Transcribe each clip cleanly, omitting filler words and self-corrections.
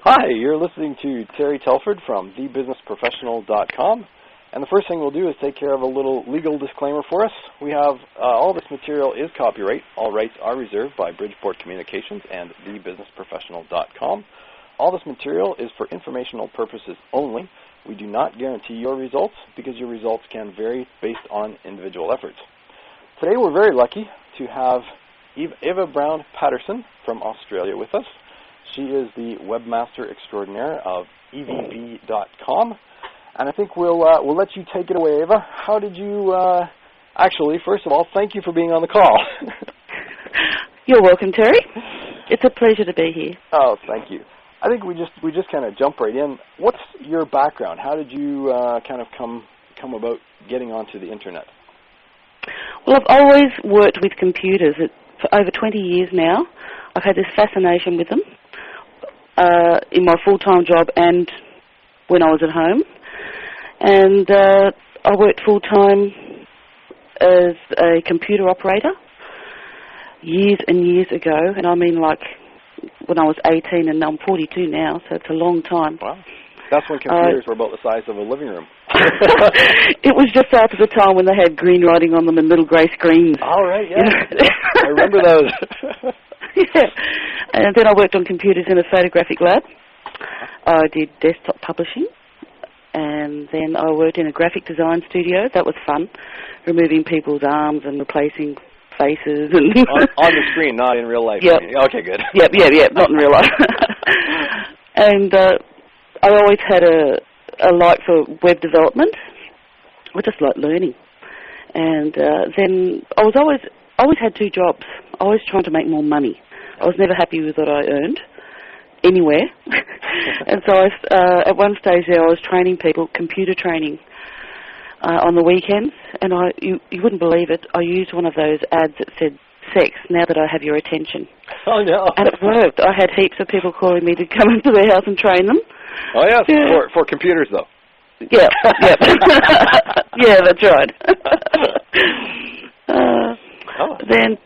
Hi, you're listening to Terry Telford from thebusinessprofessional.com. And the first thing we'll do is take care of a little legal disclaimer for us. We have all this material is copyright. All rights are reserved by Bridgeport Communications and thebusinessprofessional.com. All this material is for informational purposes only. We do not guarantee your results because your results can vary based on individual efforts. Today we're very lucky to have Eva Browne-Patterson from Australia with us. She is the webmaster extraordinaire of evb.com. And I think we'll let you take it away, Eva. How did you, actually, first of all, thank you for being on the call. You're welcome, Terry. It's a pleasure to be here. Oh, thank you. I think we just kind of jump right in. What's your background? How did you kind of come about getting onto the internet? Well, I've always worked with computers. For over 20 years now, I've had this fascination with them in my full-time job and when I was at home. And I worked full-time as a computer operator years and years ago, and I mean like when I was 18, and I'm 42 now, so it's a long time. Wow. That's when computers were about the size of a living room. It was just after the time when they had green writing on them and little grey screens. All right, yeah. I remember those. Yeah. And then I worked on computers in a photographic lab. I did desktop publishing. And then I worked in a graphic design studio. That was fun, removing people's arms and replacing faces. And on the screen, not in real life. Yep. Okay, good. Yep, not in real life. And I always had a like for web development. I just like learning. And then I always had two jobs. Always trying to make more money. I was never happy with what I earned anywhere. And so at one stage there I was training people, computer training, on the weekends, and you wouldn't believe it, I used one of those ads that said, sex, now that I have your attention. Oh, no. And it worked. I had heaps of people calling me to come into their house and train them. Oh, yes, yeah. For computers, though. Yeah. Yeah, that's right. Then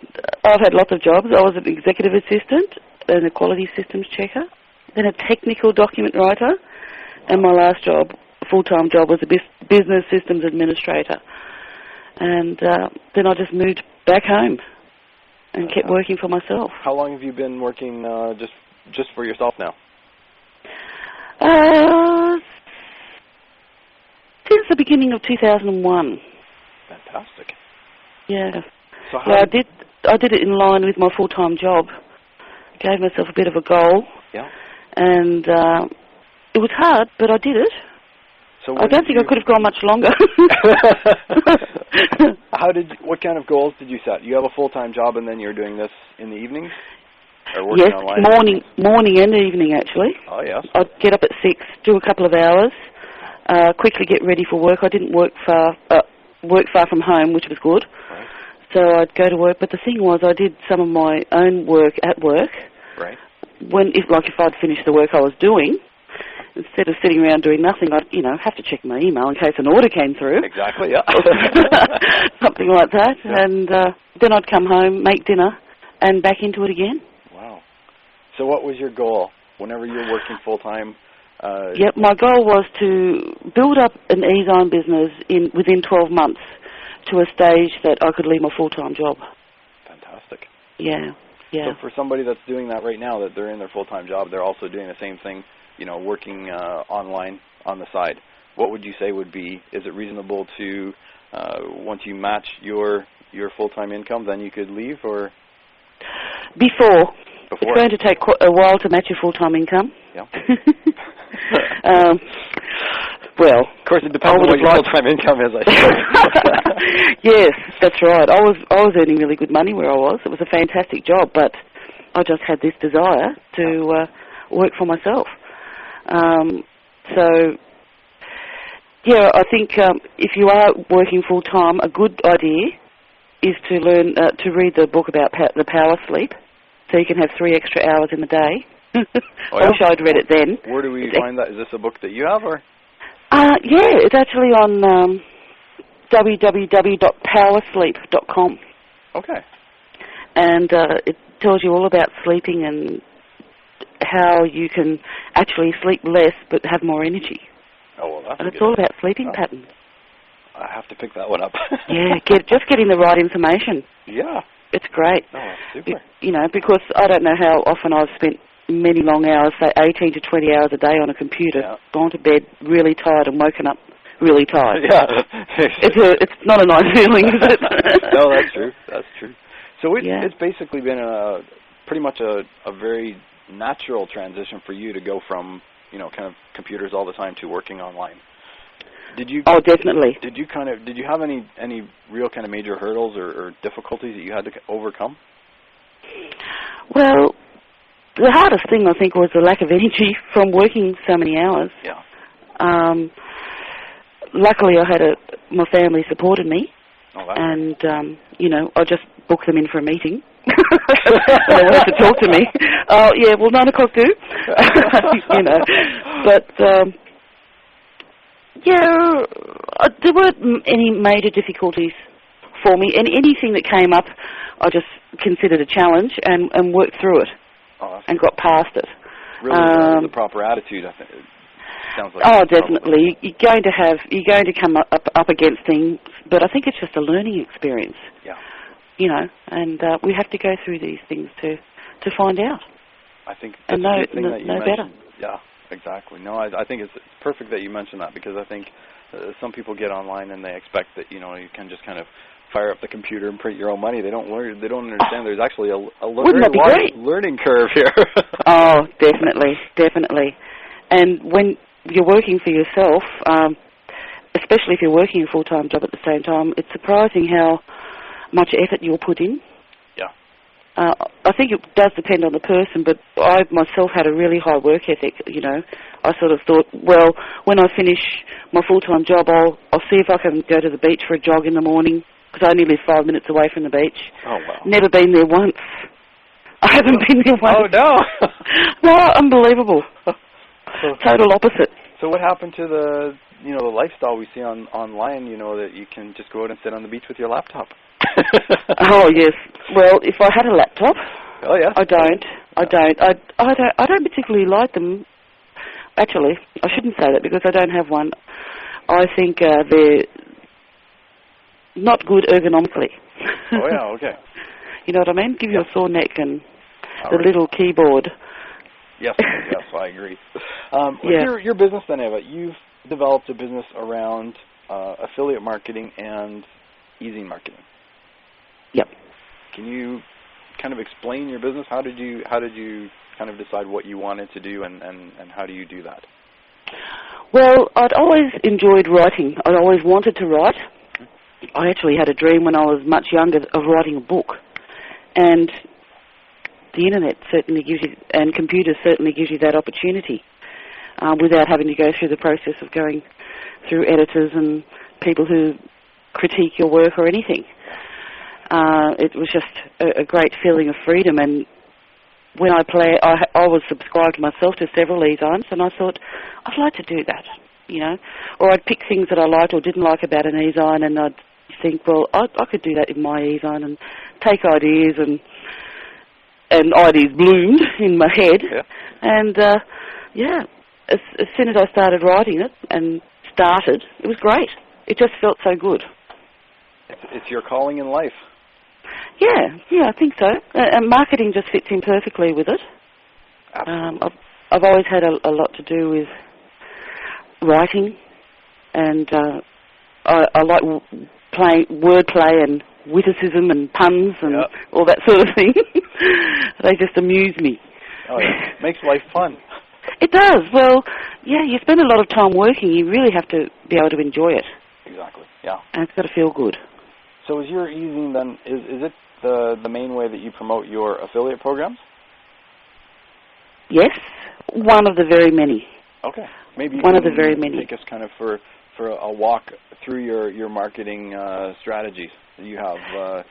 I've had lots of jobs. I was an executive assistant and a quality systems checker, then a technical document writer, and my last job, full-time job, was a business systems administrator. And then I just moved back home and kept working for myself. How long have you been working just for yourself now? Since the beginning of 2001. Fantastic. Yeah. So I did it in line with my full-time job. Gave myself a bit of a goal. Yeah. And it was hard, but I did it. So I don't think I could have gone much longer. What kind of goals did you set? You have a full-time job and then you're doing this in the evenings? Or working online? Morning and evening, actually. Oh, yes. I'd get up at 6, do a couple of hours, quickly get ready for work. I didn't work far from home, which was good. Right. So I'd go to work, but the thing was I did some of my own work at work. Right. If I'd finished the work I was doing, instead of sitting around doing nothing, I'd have to check my email in case an order came through. Exactly, yeah. Something like that. Yeah. And then I'd come home, make dinner, and back into it again. Wow. So what was your goal whenever you were working full-time? Yep, my goal was to build up an e-zine business within 12 months to a stage that I could leave my full-time job. Fantastic. Yeah. So for somebody that's doing that right now, that they're in their full-time job, they're also doing the same thing, working online on the side. What would you say is it reasonable to, once you match your full-time income, then you could leave, or? Before. It's going to take a while to match your full-time income. Yeah. Well, of course, it depends on what your full-time income is, I suppose. Yes, that's right. I was earning really good money where I was. It was a fantastic job, but I just had this desire to work for myself. I think if you are working full-time, a good idea is to learn to read the book about the power sleep, so you can have 3 extra hours in the day. I wish I'd read it then. Where do we find that? Is this a book that you have, or? Yeah, it's actually on www.powersleep.com. Okay. And it tells you all about sleeping and how you can actually sleep less but have more energy. Oh, well, that's and it's all about sleeping patterns. I have to pick that one up. Yeah, just getting the right information. Yeah. It's great. Oh, that's super. Because I don't know how often I've spent many long hours, say 18 to 20 hours a day on a computer, gone to bed really tired and woken up really tired. Yeah. It's not a nice feeling, is it? No, that's true. That's true. So it's basically been pretty much a very natural transition for you to go from, kind of computers all the time to working online. Did you? Oh, definitely. Did you have any real kind of major hurdles or difficulties that you had to overcome? Well, the hardest thing I think was the lack of energy from working so many hours. Yeah. Luckily, my family supported me, and I just booked them in for a meeting. They wanted to talk to me. Oh, yeah, well, 9 o'clock do. But there weren't any major difficulties for me, and anything that came up, I just considered a challenge and worked through it and got past it. Really, the proper attitude, I think. Sounds like definitely. You're going to come up against things, but I think it's just a learning experience. Yeah. And we have to go through these things to find out. I think that's know better. Yeah, exactly. No, I think it's perfect that you mentioned that, because I think some people get online and they expect that you can just kind of fire up the computer and print your own money. They don't understand there's actually a very large learning curve here. Oh, definitely. And when you're working for yourself, especially if you're working a full-time job at the same time, it's surprising how much effort you'll put in. Yeah. I think it does depend on the person, but I myself had a really high work ethic. I sort of thought, well, when I finish my full-time job, I'll see if I can go to the beach for a jog in the morning, because I only live 5 minutes away from the beach. Oh, wow. Never been there once. I haven't been there once. Oh, no. No, unbelievable. Total opposite. So what happened to the lifestyle we see online, that you can just go out and sit on the beach with your laptop? Oh, yes. Well, if I had a laptop. Oh, yeah. I don't. I don't particularly like them. Actually, I shouldn't say that, because I don't have one. I think they're not good ergonomically. Oh, yeah, okay. You know what I mean? Give you a sore neck and the little keyboard. Yes, I agree. Your business then, Eva, you've developed a business around affiliate marketing and e-zine marketing. Yep. Can you kind of explain your business? How did you kind of decide what you wanted to do, and how do you do that? Well, I'd always enjoyed writing. I'd always wanted to write. I actually had a dream when I was much younger of writing a book, and the internet certainly gives you, and computers certainly gives you that opportunity, without having to go through the process of going through editors and people who critique your work or anything. It was just a great feeling of freedom, and when I was subscribed myself to several e-zines, and I thought, I'd like to do that, or I'd pick things that I liked or didn't like about an e-zine, and I'd think, well, I could do that in my e-zine, and take ideas, and ideas bloomed in my head, and as soon as I started writing it it was great. It just felt so good. It's your calling in life. Yeah, I think so. And marketing just fits in perfectly with it. Absolutely. I've always had a lot to do with writing, and I like wordplay and witticism and puns and all that sort of thing. They just amuse me. Oh, yeah. Makes life fun. It does. Well, you spend a lot of time working. You really have to be able to enjoy it. Exactly, yeah. And it's got to feel good. So is your e-zine then, is it the main way that you promote your affiliate programs? Yes, one of the very many. Okay. Maybe you one can of the very many. Take us kind of for a walk through your marketing strategies that you have,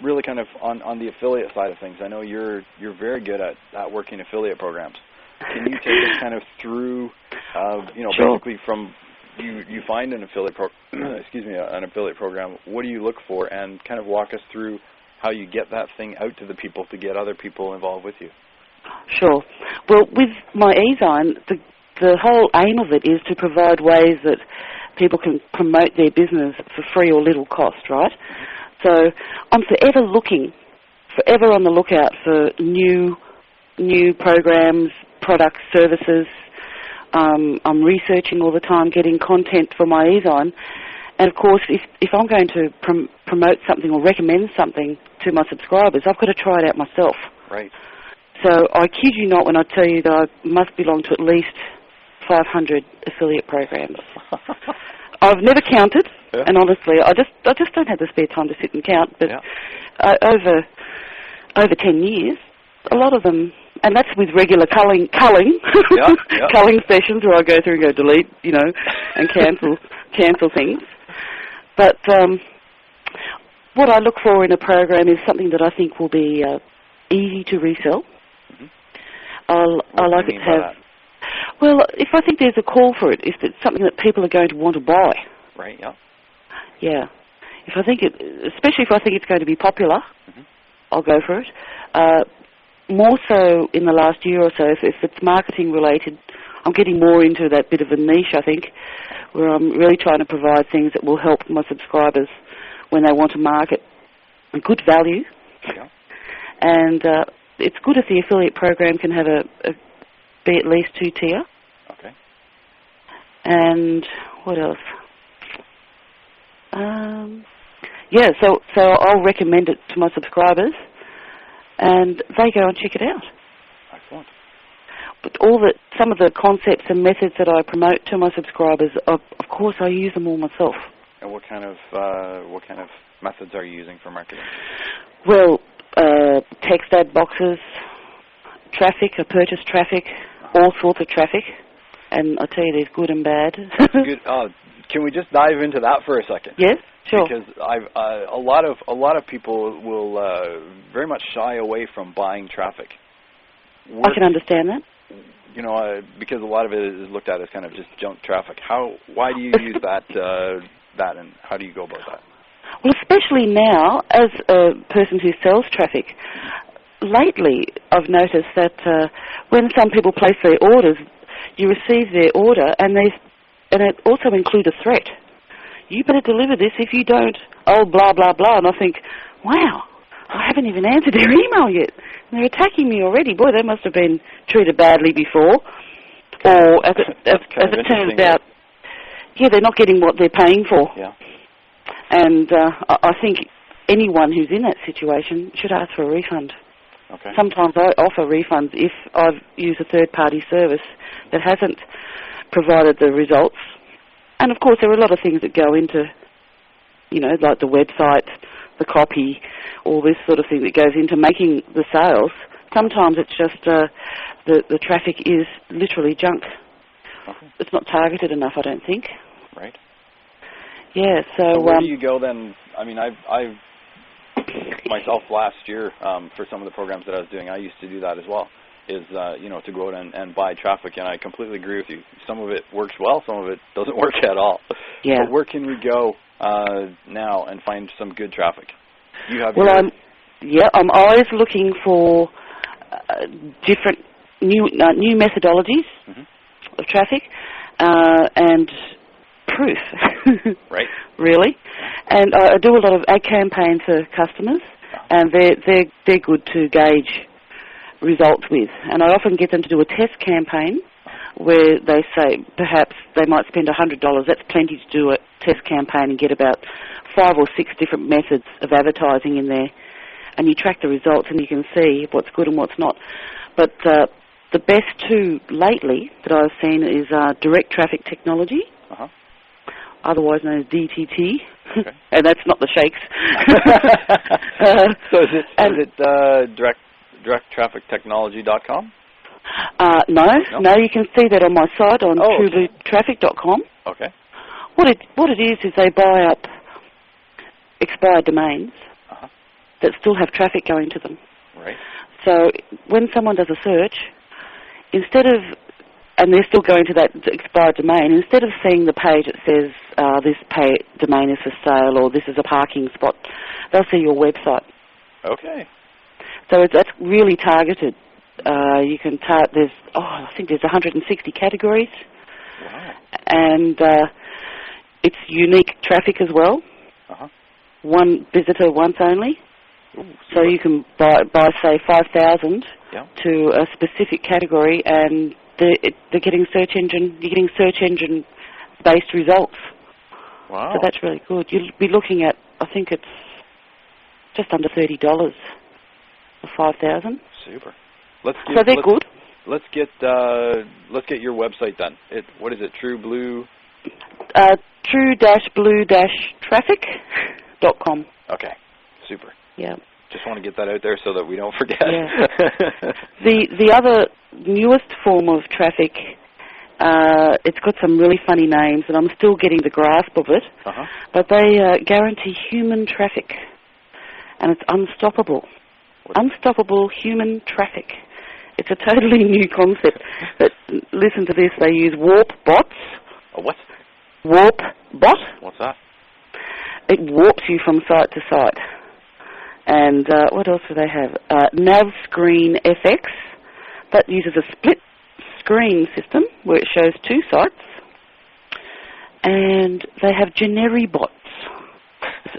really kind of on the affiliate side of things. I know you're very good at working affiliate programs. Can you take us kind of through, Sure. basically from you find an affiliate an affiliate program, what do you look for, and kind of walk us through how you get that thing out to the people to get other people involved with you? Sure. Well, with my e-sign, the whole aim of it is to provide ways that people can promote their business for free or little cost, right? So I'm forever on the lookout for new programs, products, services. I'm researching all the time, getting content for my e-sign. And of course, if I'm going to promote something or recommend something to my subscribers, I've got to try it out myself. Right. So I kid you not when I tell you that I must belong to at least 500 affiliate programs. I've never counted, and honestly, I just don't have the spare time to sit and count. But over 10 years, a lot of them, and that's with regular culling sessions where I go through and go delete, and cancel things. But what I look for in a program is something that I think will be easy to resell. I like it to have. Well, if I think there's a call for it, if it's something that people are going to want to buy. Right. Yeah. Yeah. Especially if I think it's going to be popular, I'll go for it. More so in the last year or so, if it's marketing related, I'm getting more into that bit of a niche, I think, where I'm really trying to provide things that will help my subscribers when they want to market good value. Yeah. And it's good if the affiliate program can have be at least 2-tier. Okay. And what else? So I'll recommend it to my subscribers, and they go and check it out. Excellent. But some of the concepts and methods that I promote to my subscribers, of course, I use them all myself. And what kind of methods are you using for marketing? Well, text ad boxes, traffic, purchase traffic, all sorts of traffic, and I tell you, there's good and bad. Good. Can we just dive into that for a second? Yes, sure. Because a lot of people will very much shy away from buying traffic. I can understand that. Because a lot of it is looked at as kind of just junk traffic. Why do you use that, and how do you go about that? Well, especially now, as a person who sells traffic, lately I've noticed that when some people place their orders, you receive their order, and it also includes a threat. You better deliver this. If you don't, blah, blah, blah. And I think, wow, I haven't even answered their email yet. And they're attacking me already. Boy, they must have been treated badly before. Or, as it turns out, they're not getting what they're paying for. Yeah. And I think anyone who's in that situation should ask for a refund. Okay. Sometimes I offer refunds if I've used a third-party service that hasn't provided the results. And, of course, there are a lot of things that go into, like the website, the copy, all this sort of thing that goes into making the sales. Sometimes it's just the traffic is literally junk. Okay. It's not targeted enough, I don't think. Right. Yeah, so where do you go then? I mean, I've myself last year, for some of the programs that I was doing, I used to do that as well, is, to go out and buy traffic, and I completely agree with you. Some of it works well, some of it doesn't work at all. Yeah. But where can we go now and find some good traffic? You have I'm always looking for different new methodologies of traffic and proof. Right. Really. And I do a lot of ad campaigns for customers, and they're good to gauge results with. And I often get them to do a test campaign where they say perhaps they might spend $100. That's plenty to do a test campaign and get about 5 or 6 different methods of advertising in there. And you track the results and you can see what's good and what's not. But the best two lately that I've seen is direct traffic technology, otherwise known as DTT, and that's not the shakes. So is it directtraffictechnology.com? No, you can see that on my site on truebluetraffic.com. Okay. What it is they buy up expired domains that still have traffic going to them. Right. So when someone does a search, and they're still going to that expired domain, instead of seeing the page that says this domain is for sale or this is a parking spot, they'll see your website. Okay. So that's really targeted. You can there's I think there's 160 categories. Wow. And it's unique traffic as well. Uh-huh. One visitor once only. Ooh, so you can buy say 5,000 to a specific category, and they're getting you're getting search engine based results. Wow. So that's really good. You'll be looking at, I think it's just under $30 for 5,000. Super. So they're good. Let's get your website then. What is it? True Blue. True-blue-traffic.com. Okay. Super. Yeah. Just want to get that out there so that we don't forget. Yeah. The other newest form of traffic, it's got some really funny names, and I'm still getting the grasp of it. Uh-huh. But they guarantee human traffic, and it's unstoppable. Unstoppable human traffic. It's a totally new concept. But listen to this. They use warp bots. A what? Warp bot. What's that? It warps you from site to site. And what else do they have? Nav Screen FX. That uses a split screen system where it shows two sites. And they have Generi bots.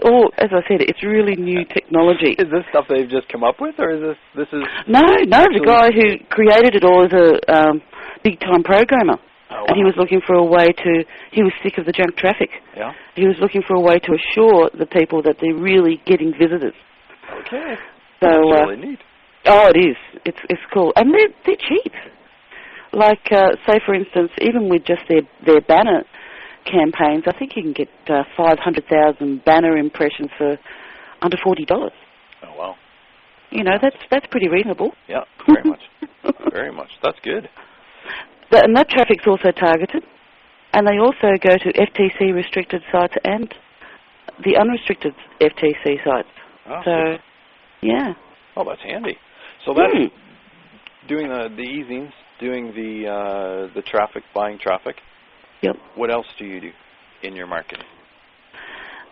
All, as I said, it's really new technology. Is this stuff they've just come up with, or is this is... No, the guy who created it all is a big-time programmer. Oh, wow. And he was looking for a way he was sick of the junk traffic. Yeah. He was looking for a way to assure the people that they're really getting visitors. Okay. So, that's really neat. Oh, it is. It's cool. And they're cheap. Like, say, for instance, even with just their banner campaigns, I think you can get 500,000 banner impressions for under $40. Oh, wow. You know, that's pretty reasonable. Yeah, very much. Very much. That's good. And that traffic's also targeted. And they also go to FTC restricted sites and the unrestricted FTC sites. Oh, so, super. Yeah. Oh, that's handy. So that's doing the easings, doing the traffic, buying traffic. Yep. What else do you do in your marketing?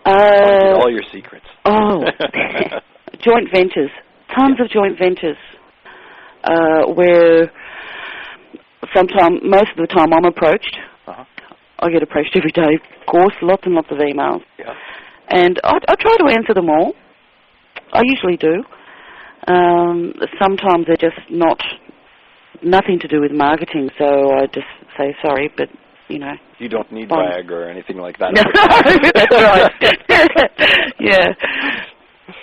All your secrets. Oh, joint ventures. Tons of joint ventures where most of the time I'm approached. Uh-huh. I get approached every day, of course, lots and lots of emails. Yeah. And I try to answer them all. I usually do. Sometimes they're just nothing to do with marketing, so I just say sorry, but, you know. You don't need Viagra or anything like that. No, that's right. Yeah.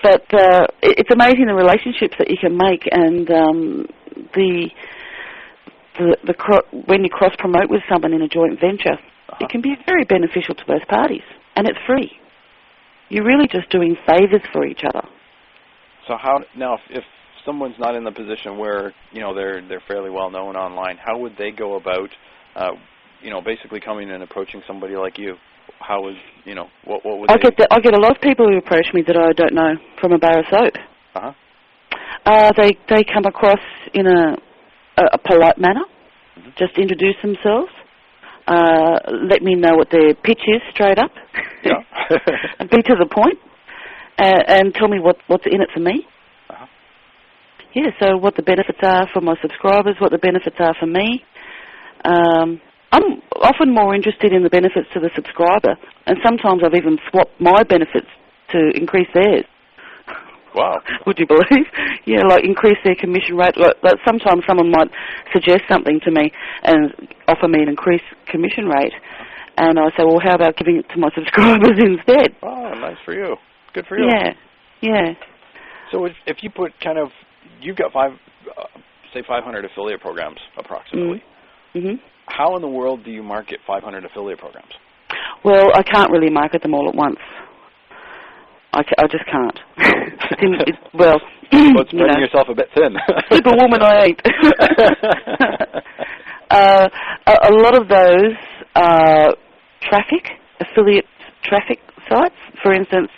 But it's amazing the relationships that you can make, and when you cross-promote with someone in a joint venture, it can be very beneficial to both parties, and it's free. You're really just doing favours for each other. So if someone's not in the position where they're fairly well known online, how would they go about basically coming and approaching somebody like you? How would what would I get a lot of people who approach me that I don't know from a bar of soap. Uh-huh. They come across in a polite manner, just introduce themselves, let me know what their pitch is straight up, and be to the point, and tell me what's in it for me. Uh-huh. Yeah, so what the benefits are for my subscribers, what the benefits are for me. I'm often more interested in the benefits to the subscriber, and sometimes I've even swapped my benefits to increase theirs. Wow. Would you believe? Yeah, like increase their commission rate. Like sometimes someone might suggest something to me and offer me an increased commission rate, and I say, well, how about giving it to my subscribers instead? Oh, nice for you. Good for you. Yeah. So if you put you've got 500 affiliate programs approximately. Mm-hmm. How in the world do you market 500 affiliate programs? Well, I can't really market them all at once. I just can't. It's spreading yourself a bit thin. Superwoman I ain't. A lot of those are affiliate traffic sites, for instance,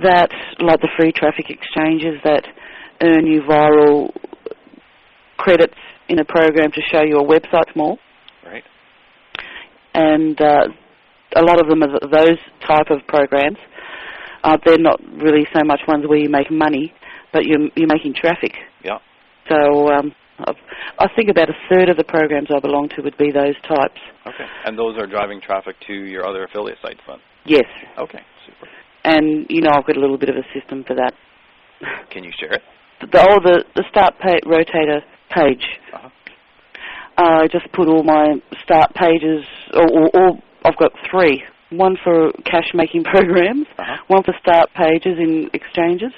that, like the free traffic exchanges that earn you viral credits in a program to show your websites more. Right. And a lot of them are those type of programs. They're not really so much ones where you make money, but you're making traffic. Yeah. So I think about a third of the programs I belong to would be those types. Okay. And those are driving traffic to your other affiliate sites then? Yes. Okay, super. And, I've got a little bit of a system for that. Can you share it? The start rotator page. Uh-huh. I just put all my start pages, or I've got 3. One for cash-making programs, one for start pages in exchanges,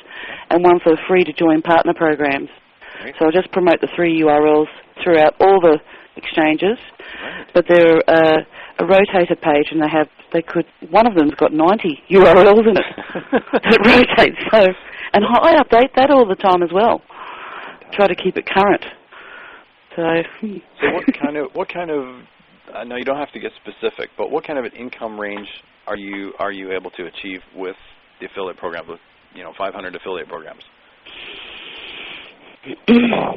and one for free-to-join partner programs. Right. So I just promote the 3 URLs throughout all the exchanges, but they're a rotator page, and one of them's got 90 URLs in it that rotates. So, and I update that all the time as well. Try to keep it current. So what kind of no, you don't have to get specific, but what kind of an income range are you able to achieve with the affiliate program, with 500 affiliate programs?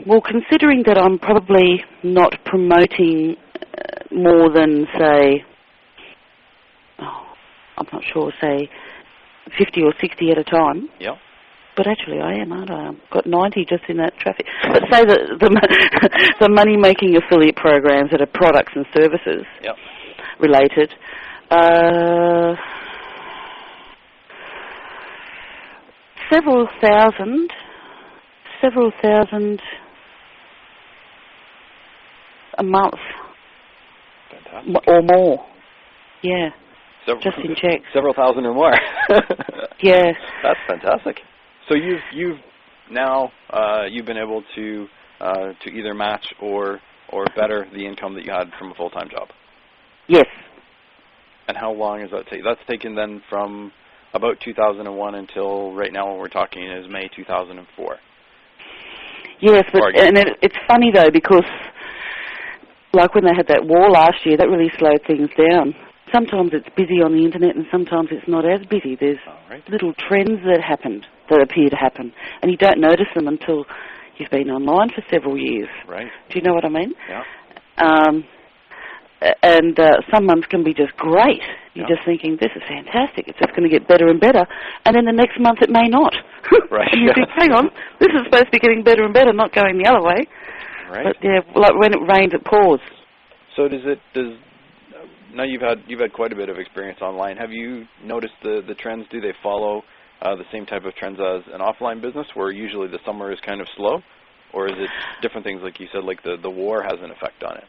Well, considering that I'm probably not promoting more than, say, I'm not sure, say 50 or 60 at a time. Yeah. But actually I am, aren't I? I've got 90 just in that traffic. But say the money-making affiliate programs that are products and services related, several thousand a month. Fantastic. Or more. Yeah. Just in checks. Several thousand or more. Yeah. That's fantastic. So you've now been able to either match or better the income that you had from a full-time job. Yes. And how long has that taken? That's taken then from about 2001 until right now, when we're talking, is May 2004. Yes, it's funny though, because like when they had that war last year, that really slowed things down. Sometimes it's busy on the internet, and sometimes it's not as busy. There's little trends that appear to happen, and you don't notice them until you've been online for several years. Right. Do you know what I mean? Yeah. And some months can be just great. You're just thinking, this is fantastic. It's just going to get better and better. And then the next month it may not. Right. And you think, hang on, this is supposed to be getting better and better, not going the other way. Right. But yeah, like when it rains, it pours. So now you've had quite a bit of experience online. Have you noticed the trends? Do they follow the same type of trends as an offline business, where usually the summer is kind of slow? Or is it different things, like you said, like the war has an effect on it?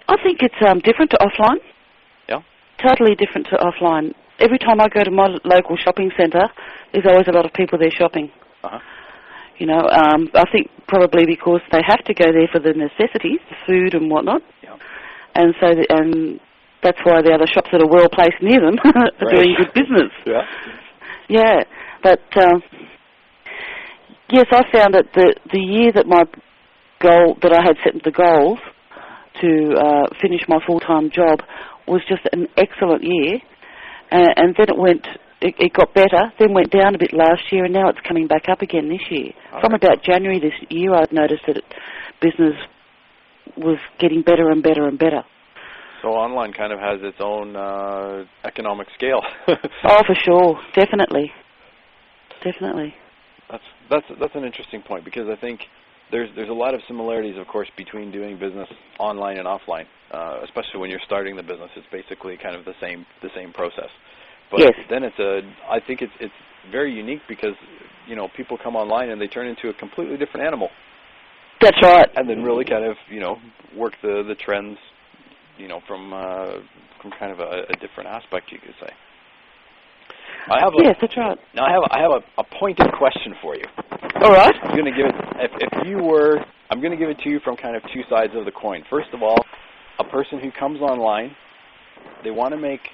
I think it's different to offline. Yeah? Totally different to offline. Every time I go to my local shopping centre, there's always a lot of people there shopping. Uh-huh. I think probably because they have to go there for the necessities, the food and whatnot. Yeah. And so that's why the other shops that are well placed near them are doing good business. Yeah. Yeah. But yes, I found that the year that I had set the goals to finish my full-time job was just an excellent year, and then it got better, then went down a bit last year, and now it's coming back up again this year. From about January this year, I'd noticed that business was getting better and better and better. So online kind of has its own economic scale. Oh, for sure, definitely. That's an interesting point, because I think there's a lot of similarities, of course, between doing business online and offline, especially when you're starting the business. It's basically kind of the same process. But then I think it's very unique, because people come online and they turn into a completely different animal. That's right. And then really kind of work the trends from kind of a different aspect, you could say. Yes, that's right. Now I have a pointed question for you. All right. I'm going to give I'm going to give it to you from kind of two sides of the coin. First of all, a person who comes online, they want to make,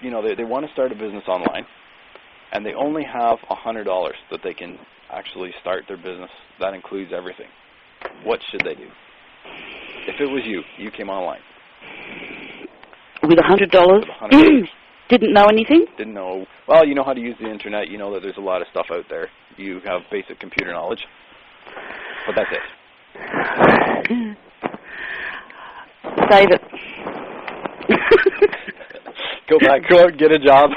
they want to start a business online, and they only have $100 that they can actually start their business. That includes everything. What should they do? If it was you came online. With $100? Didn't know anything? Didn't know. Well, you know how to use the internet. You know that there's a lot of stuff out there. You have basic computer knowledge. But that's it. Save it. Go out and get a job.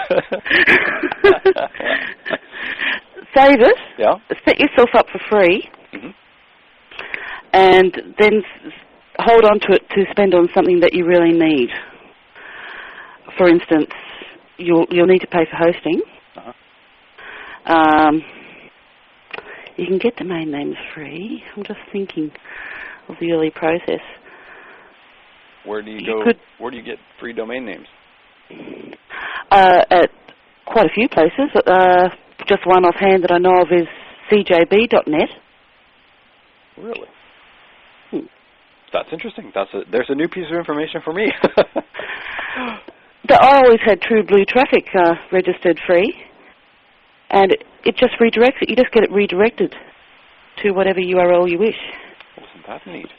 Save it. Yeah. Set yourself up for free. Mm-hmm. and then hold on to it to spend on something that you really need. For instance, you'll need to pay for hosting. Uh-huh. You can get domain names free. I'm just thinking of the early process. Where do you go? Where do you get free domain names? At quite a few places. Just one offhand that I know of is cjb.net. Really? That's interesting. There's a new piece of information for me. I always had True Blue Traffic registered free, and it just redirects it. You just get it redirected to whatever URL you wish. Wasn't that neat?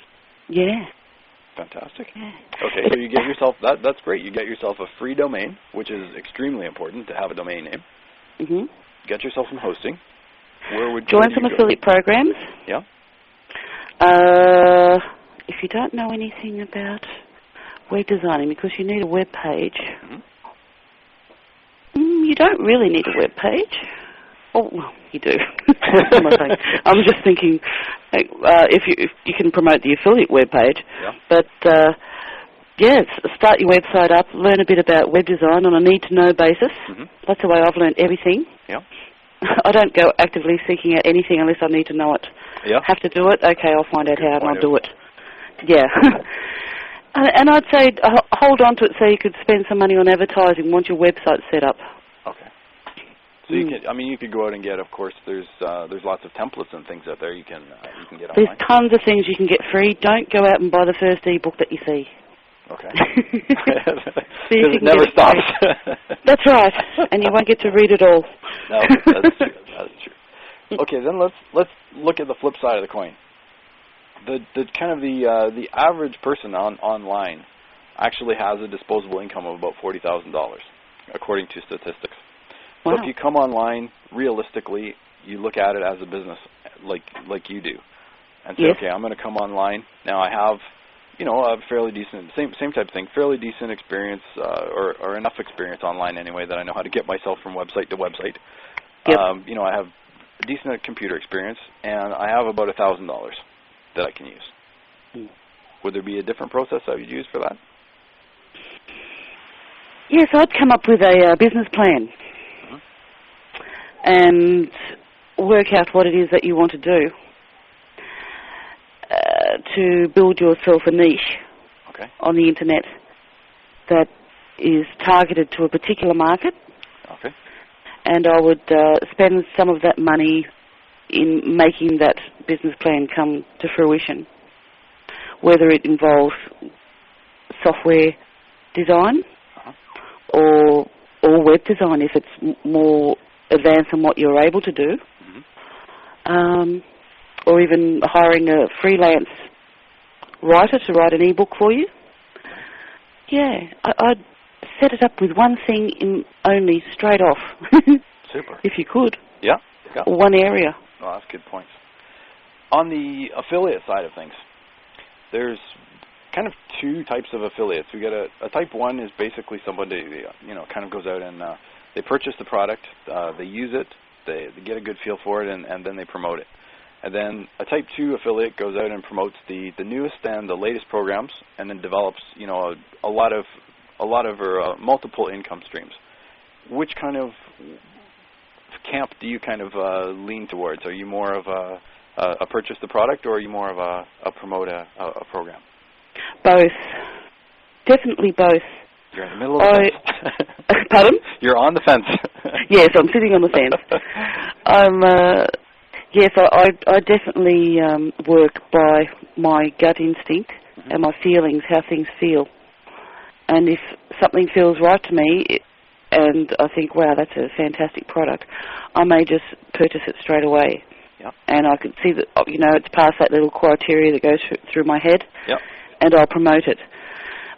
Yeah. Fantastic. Yeah. Okay, so you get yourself, that's great. You get yourself a free domain, which is extremely important to have a domain name. Mm-hmm. Get yourself some hosting. Join some affiliate programs. Yeah. If you don't know anything about web designing, because you need a web page, you don't really need a web page. Oh, well, you do. What am I saying? I'm just thinking if you can promote the affiliate web page, but start your website up, learn a bit about web design on a need-to-know basis. Mm-hmm. That's the way I've learned everything. Yeah. I don't go actively seeking out anything unless I need to know it. Yeah. Have to do it? Okay, I'll find out how and I'll do it. Yeah. And I'd say hold on to it so you could spend some money on advertising once your website's set up. Okay. So you could go out and get, of course, there's lots of templates and things out there you can get online. There's tons of things you can get free. Don't go out and buy the first ebook that you see. Okay. Because it never stops. That's right, and you won't get to read it all. No, that's true. That's true. Okay, then let's look at the flip side of the coin. The average person online actually has a disposable income of about $40,000, according to statistics. Wow. So if you come online, realistically, you look at it as a business, like you do, and say, okay, I'm going to come online. Now I have, a fairly decent, same type of thing, fairly decent experience, or enough experience online anyway that I know how to get myself from website to website. Yep. I have a decent computer experience, and I have about $1,000 that I can use. Would there be a different process I would use for that? Yes, I'd come up with a business plan and work out what it is that you want to do to build yourself a niche on the internet that is targeted to a particular market. Okay. And I would spend some of that money in making that business plan come to fruition, whether it involves software design or web design if it's more advanced than what you're able to do, or even hiring a freelance writer to write an ebook for you. Yeah, I'd set it up with one thing in only straight off. Super. If you could. Yeah. Or one area. Oh, that's good points. On the affiliate side of things, there's kind of two types of affiliates. We got a type 1 is basically somebody, kind of goes out and they purchase the product, they use it, they get a good feel for it, and then they promote it. And then a type 2 affiliate goes out and promotes the newest and the latest programs, and then develops, a lot of or multiple income streams. Which kind of camp do you kind of lean towards? Are you more of a purchase the product, or are you more of a promote a program? Both. Definitely both. You're in the middle of the fence. Pardon? You're on the fence. Yes, I'm sitting on the fence. I definitely work by my gut instinct and my feelings, how things feel. And if something feels right to me, and I think, wow, that's a fantastic product, I may just purchase it straight away. Yep. And I can see that, it's past that little criteria that goes through my head, yep, and I'll promote it.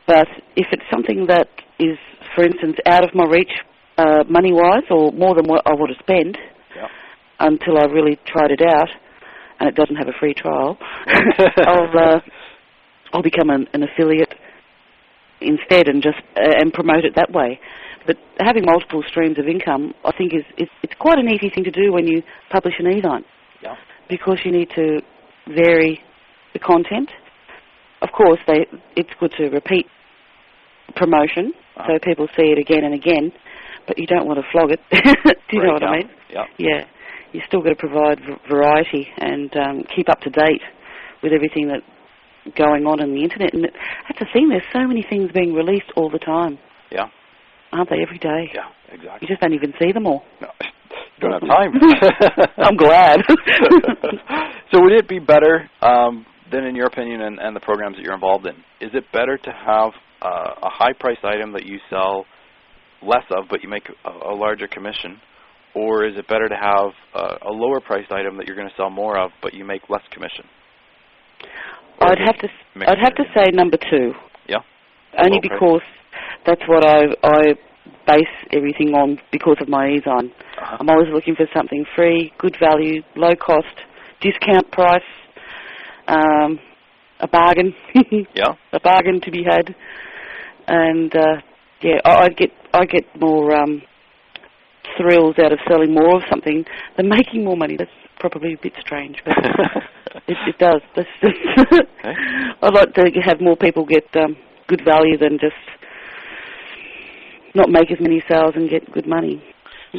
But if it's something that is, for instance, out of my reach money-wise, or more than what I want to spend, yep, until I've really tried it out, and it doesn't have a free trial, I'll become an affiliate instead and promote it that way. But having multiple streams of income, I think, it's quite an easy thing to do when you publish an e-zine. Yeah. Because you need to vary the content. Of course, it's good to repeat promotion so people see it again and again, but you don't want to flog it. Do you know what I mean? Yeah. Yeah. You still got to provide variety and keep up to date with everything that's going on the internet. And that's the thing, there's so many things being released all the time. Yeah. Aren't they, every day? Yeah, exactly. You just don't even see them all. No, you don't have time. I'm glad. So would it be better, then in your opinion and the programs that you're involved in, is it better to have a high-priced item that you sell less of but you make a larger commission, or is it better to have a lower-priced item that you're going to sell more of but you make less commission? I'd have to say number two. Yeah. Only because that's what I base everything on because of my e-zine. I'm always looking for something free, good value, low cost, discount price, a bargain. Yeah. A bargain to be had. And I get more thrills out of selling more of something than making more money. That's probably a bit strange, but it does. I'd like to have more people get good value than just not make as many sales and get good money.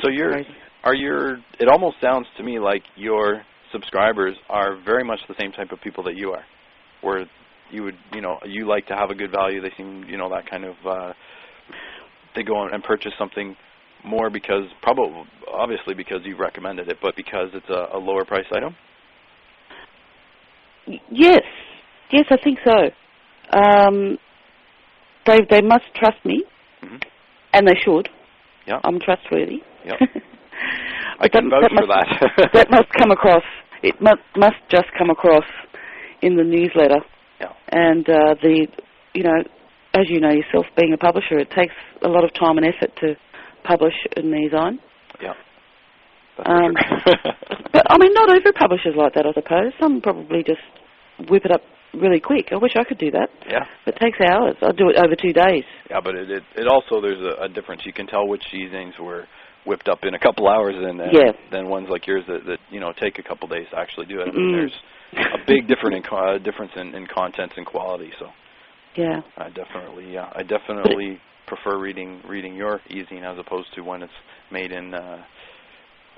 So it almost sounds to me like your subscribers are very much the same type of people that you are, where you like to have a good value. They seem, that kind of, they go on and purchase something more because, obviously because you've recommended it, but because it's a lower price item? Yes, I think so. They must trust me, and they should. Yeah. I'm trustworthy. Yeah. I can vouch for that. That must come across. It must just come across in the newsletter. Yeah. And as you know yourself, being a publisher, it takes a lot of time and effort to publish an e-zine. Yeah. That's for sure. But not every publisher's like that, I suppose. Some probably just whip it up really quick. I wish I could do that. Yeah. It takes hours. I do it over 2 days. Yeah, but it also, there's a difference. You can tell which e-zines were whipped up in a couple hours and then ones like yours that take a couple days to actually do it. I mean, there's a big difference in content and quality. So yeah, I definitely prefer reading your e-zine as opposed to when it's made in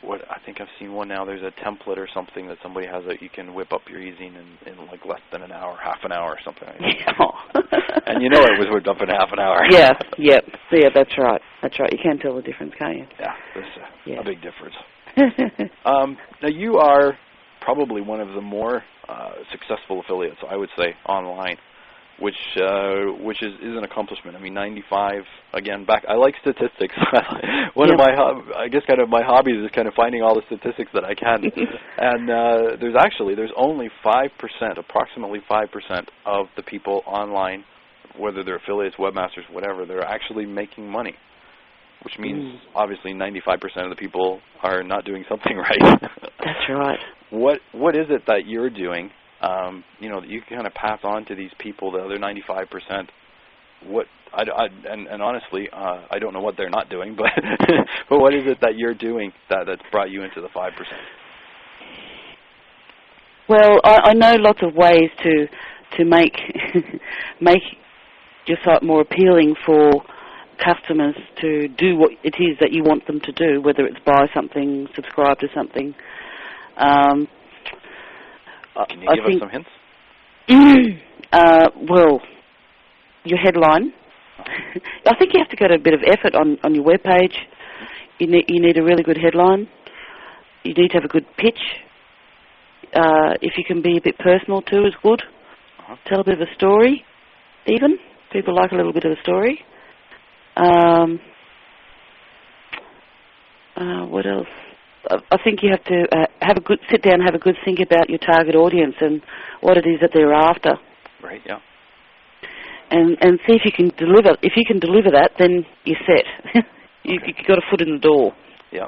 what I think I've seen one now. There's a template or something that somebody has that you can whip up your e-zine in like less than an hour, half an hour or something like that. And it was whipped up in half an hour. Yeah, that's right. You can tell the difference, can't you? Yeah, there's a big difference. Now you are probably one of the more successful affiliates, I would say, online, which is an accomplishment. I mean, 95, again, I like statistics. One of my hobbies is kind of finding all the statistics that I can. And there's only 5%, approximately 5% of the people online, whether they're affiliates, webmasters, whatever, they're actually making money, which means obviously 95% of the people are not doing something right. That's right. What is it that you're doing, that you can kind of pass on to these people, the other 95%? And honestly, I don't know what they're not doing, but but what is it that you're doing that's brought you into the 5%? Well, I know lots of ways to make your site more appealing for customers to do what it is that you want them to do, whether it's buy something, subscribe to something. Can you give us some hints? Well, your headline. I think you have to go to a bit of effort on your webpage. You need a really good headline. You need to have a good pitch. If you can be a bit personal too is good. Tell a bit of a story, even. People like a little bit of a story. What else? I think you have to sit down and have a good think about your target audience and what it is that they're after. Right, yeah. And see if you can deliver. If you can deliver that, then you're set. You've got a foot in the door. Yeah.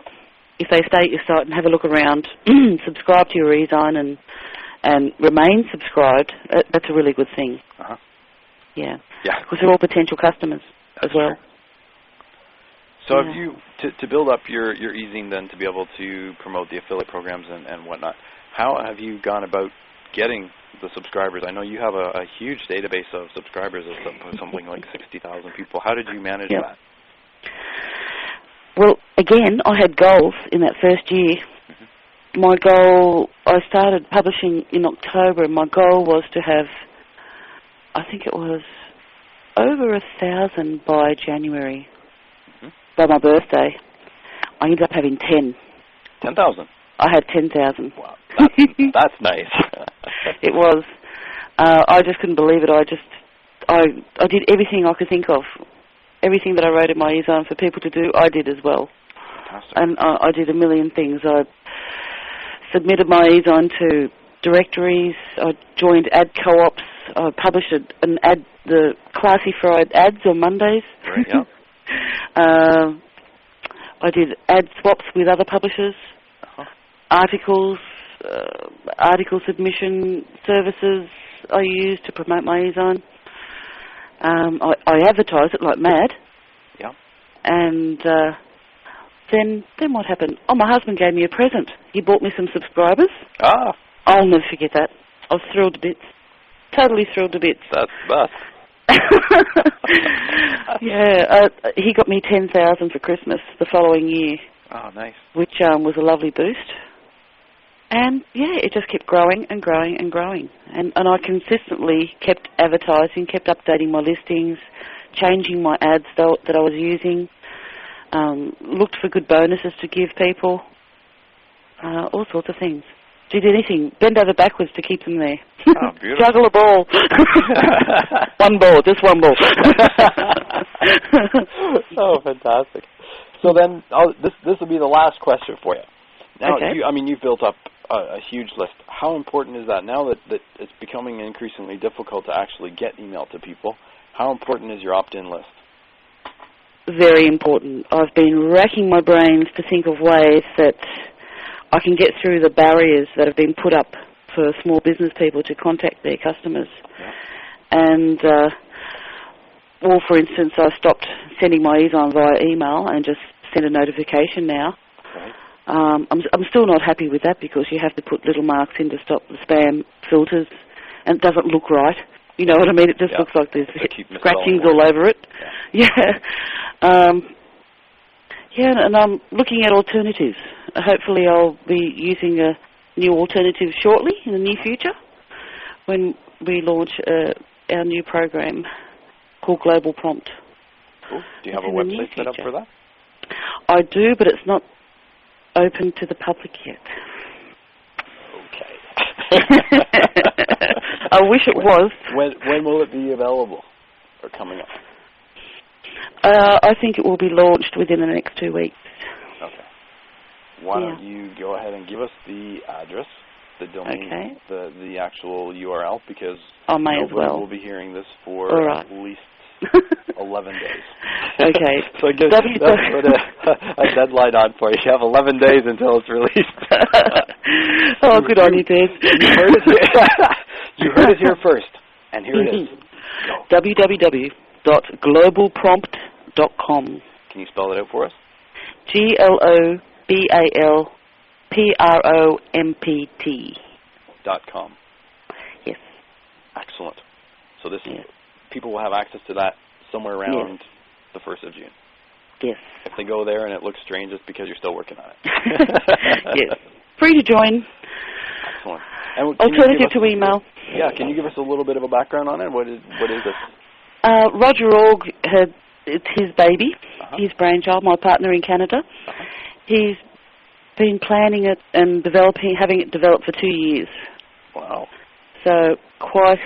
If they stay at your site and have a look around, subscribe to your e-zine and remain subscribed, that's a really good thing. Yeah. Yeah. Because they're all potential customers as well. True. So have you, to build up your e-zine then to be able to promote the affiliate programs and whatnot, how have you gone about getting the subscribers? I know you have a huge database of subscribers of something like 60,000 people. How did you manage that? Well, again, I had goals in that first year. My goal, I started publishing in October, and my goal was to have, I think it was over 1,000 by January, by my birthday. I ended up having 10. 10,000? I had 10,000. Wow, that's nice. It was. I just couldn't believe it. I did everything I could think of. Everything that I wrote in my e-zine for people to do, I did as well. Fantastic. And I did a million things. I submitted my e-zine to directories. I joined ad co-ops. I published the Classy Fried ads on Mondays. Right, yeah. I did ad swaps with other publishers, articles, article submission services I used to promote my e-zine. I advertised it like mad. Yeah. And then what happened? Oh, my husband gave me a present. He bought me some subscribers. Ah. I'll never forget that. I was thrilled to bits. Totally thrilled to bits. That's the best. Yeah, he got me 10,000 for Christmas the following year. Oh, nice. Which was a lovely boost. And, yeah, it just kept growing and growing and growing. And I consistently kept advertising, kept updating my listings, changing my ads that I was using, looked for good bonuses to give people, all sorts of things. Did anything, bend over backwards to keep them there. Oh, beautiful. Juggle a ball. One ball, just one ball. Oh, fantastic. So then, this will be the last question for you. Now, okay. You've built up a huge list. How important is that now that it's becoming increasingly difficult to actually get email to people? How important is your opt-in list? Very important. I've been racking my brains to think of ways that I can get through the barriers that have been put up for small business people to contact their customers. Yeah. And, for instance, I stopped sending my e-zine via email and just send a notification now. Right. I'm still not happy with that because you have to put little marks in to stop the spam filters, and it doesn't look right. You know what I mean? It just looks like there's scratchings all over it. Yeah. And I'm looking at alternatives. Hopefully I'll be using a new alternative shortly in the near future when we launch our new program called Global Prompt. Cool. Do you have a website set up for that? I do, but it's not open to the public yet. Okay. I wish it was. When will it be available or coming up? I think it will be launched within the next 2 weeks. Okay. Why don't you go ahead and give us the address, the domain, the actual URL, because nobody will be hearing this for at least 11 days. Okay. So I guess that's put a deadline on for you. You have 11 days until it's released. Oh, good on you, Dave. You heard it here first, and here it is. www.globalprompt.com. Can you spell it out for us? GLOBALPROMPT.com. Yes. Excellent. So people will have access to that somewhere around the 1st of June. Yes. If they go there and it looks strange, it's because you're still working on it. Yes. Free to join. Excellent. And alternative to email. Yeah, can you give us a little bit of a background on it? What is this? Roger Org it's his baby, his brainchild, my partner in Canada. He's been planning it and having it developed for 2 years. Wow. So quite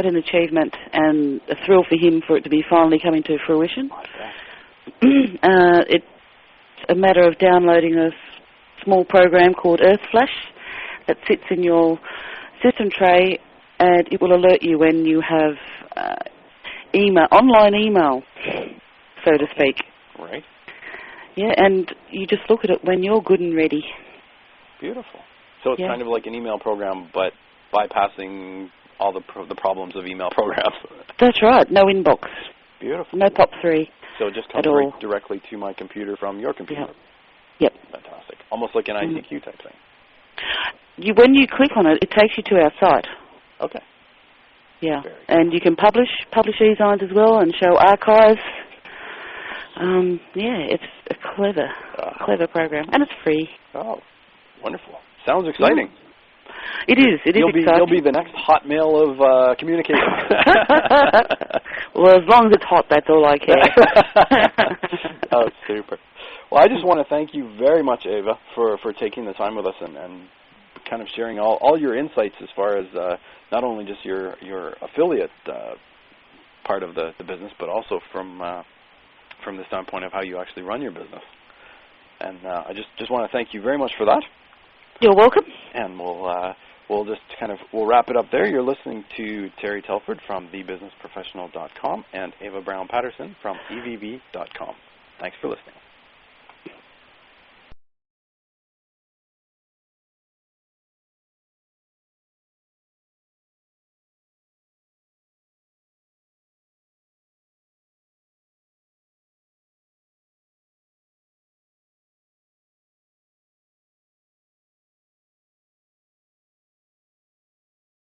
an achievement and a thrill for him for it to be finally coming to fruition. It's a matter of downloading a small program called EarthFlash that sits in your system tray, and it will alert you when you have online email, so to speak. Right. Yeah, and you just look at it when you're good and ready. Beautiful. So it's kind of like an email program, but bypassing all the problems of email programs. That's right. No inbox. Beautiful. No POP3. So it just comes right directly to my computer from your computer. Yep. Fantastic. Almost like an ICQ type thing. when you click on it, it takes you to our site. Okay. Yeah, and you can publish e-signs as well and show archives. It's a clever program, and it's free. Oh, wonderful! Sounds exciting. It is. It is exciting. You'll be the next Hotmail of communication. Well, as long as it's hot, that's all I care. Oh, super. Well, I just want to thank you very much, Ava, for taking the time with us and kind of sharing all your insights as far as not only just your affiliate part of the business, but also from the standpoint of how you actually run your business. And I just want to thank you very much for that. You're welcome. And we'll wrap it up there. You're listening to Terry Telford from thebusinessprofessional.com and Ava Browne-Patterson from evb.com. Thanks for listening.